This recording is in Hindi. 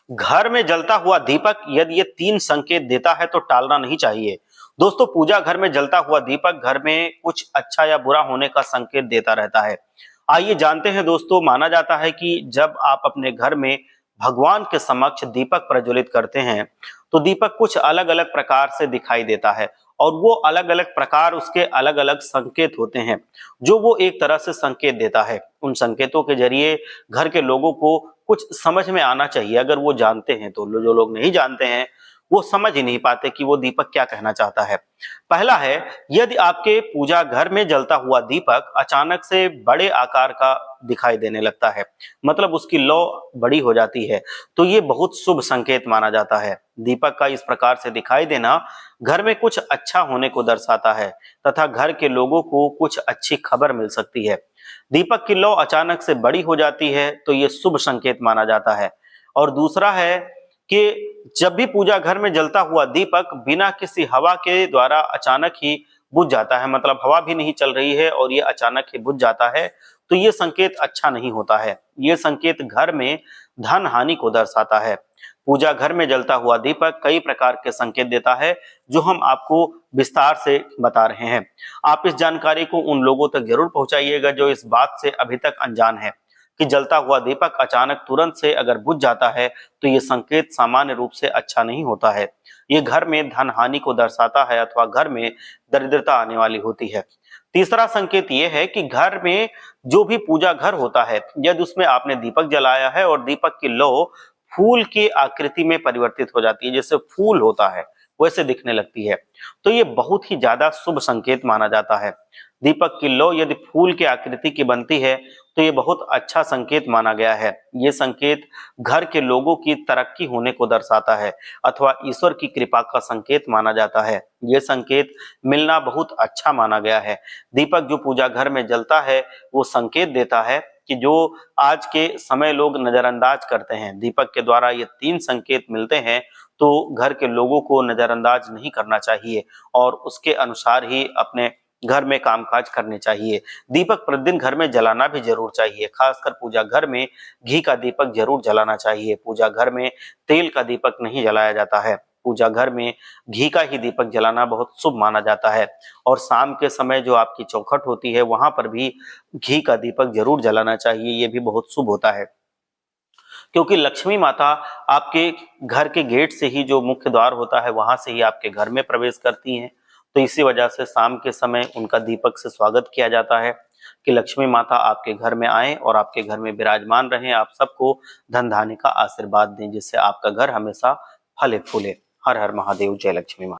घर में जलता हुआ दीपक यदि ये 3 संकेत देता है तो टालना नहीं चाहिए। दोस्तों, पूजा घर में जलता हुआ दीपक घर में कुछ अच्छा या बुरा होने का संकेत देता रहता है। आइए जानते हैं दोस्तों, माना जाता है कि जब आप अपने घर में भगवान के समक्ष दीपक प्रज्वलित करते हैं, तो दीपक कुछ अलग-अलग प्रकार से दिखाई देता है और वो अलग-अलग प्रकार उसके अलग-अलग संकेत होते हैं, जो वो एक तरह से संकेत देता है। उन संकेतों के जरिए घर के लोगों को कुछ समझ में आना चाहिए। अगर वो जानते हैं तो जो लोग नहीं जानते हैं वो समझ ही नहीं पाते कि वो दीपक क्या कहना चाहता है। पहला है, यदि आपके पूजा घर में जलता हुआ दीपक अचानक से बड़े आकार का दिखाई देने लगता है, मतलब उसकी लौ बड़ी हो जाती है, तो ये बहुत शुभ संकेत माना जाता है। दीपक का इस प्रकार से दिखाई देना घर में कुछ अच्छा होने को दर्शाता है तथा घर के लोगों को कुछ अच्छी खबर मिल सकती है। दीपक की लौ अचानक से बड़ी हो जाती है तो ये शुभ संकेत माना जाता है। और दूसरा है कि जब भी पूजा घर में जलता हुआ दीपक बिना किसी हवा के द्वारा अचानक ही बुझ जाता है, मतलब हवा भी नहीं चल रही है और ये अचानक ही बुझ जाता है, तो ये संकेत अच्छा नहीं होता है। ये संकेत घर में धन हानि को दर्शाता है। पूजा घर में जलता हुआ दीपक कई प्रकार के संकेत देता है, जो हम आपको विस्तार से बता रहे हैं। आप इस जानकारी को उन लोगों तक जरूर पहुंचाइएगा जो इस बात से अभी तक अनजान है कि जलता हुआ दीपक अचानक तुरंत से अगर बुझ जाता है तो ये संकेत सामान्य रूप से अच्छा नहीं होता है। ये घर में धन हानि को दर्शाता है अथवा घर में दरिद्रता आने वाली होती है। तीसरा संकेत ये है कि घर में जो भी पूजा घर होता है, यदि उसमें आपने दीपक जलाया है और दीपक की लौ फूल की आकृति में परिवर्तित हो जाती है, जैसे फूल होता है वैसे दिखने लगती है, तो ये बहुत ही ज्यादा शुभ संकेत माना जाता है। दीपक की लौ यदि फूल की आकृति की बनती है तो ये बहुत अच्छा संकेत माना गया है। ये संकेत घर के लोगों की तरक्की होने को दर्शाता है अथवा ईश्वर की कृपा का संकेत माना जाता है। ये संकेत मिलना बहुत अच्छा माना गया है। दीपक जो पूजा घर में जलता है वो संकेत देता है कि जो आज के समय लोग नजरअंदाज करते हैं, दीपक के द्वारा ये 3 संकेत मिलते हैं, तो घर के लोगों को नजरअंदाज नहीं करना चाहिए और उसके अनुसार ही अपने घर में कामकाज करने चाहिए। दीपक प्रतिदिन घर में जलाना भी जरूर चाहिए। खासकर पूजा घर में घी का दीपक जरूर जलाना चाहिए। पूजा घर में तेल का दीपक नहीं जलाया जाता है। पूजा घर में घी का ही दीपक जलाना बहुत शुभ माना जाता है। और शाम के समय जो आपकी चौखट होती है वहां पर भी घी का दीपक जरूर जलाना चाहिए। ये भी बहुत शुभ होता है, क्योंकि लक्ष्मी माता आपके घर के गेट से ही, जो मुख्य द्वार होता है वहां से ही आपके घर में प्रवेश करती हैं। तो इसी वजह से शाम के समय उनका दीपक से स्वागत किया जाता है कि लक्ष्मी माता आपके घर में आए और आपके घर में विराजमान रहें, आप सबको धन धान्य का आशीर्वाद दें, जिससे आपका घर हमेशा फले फूले। हर हर महादेव, जय लक्ष्मी माता।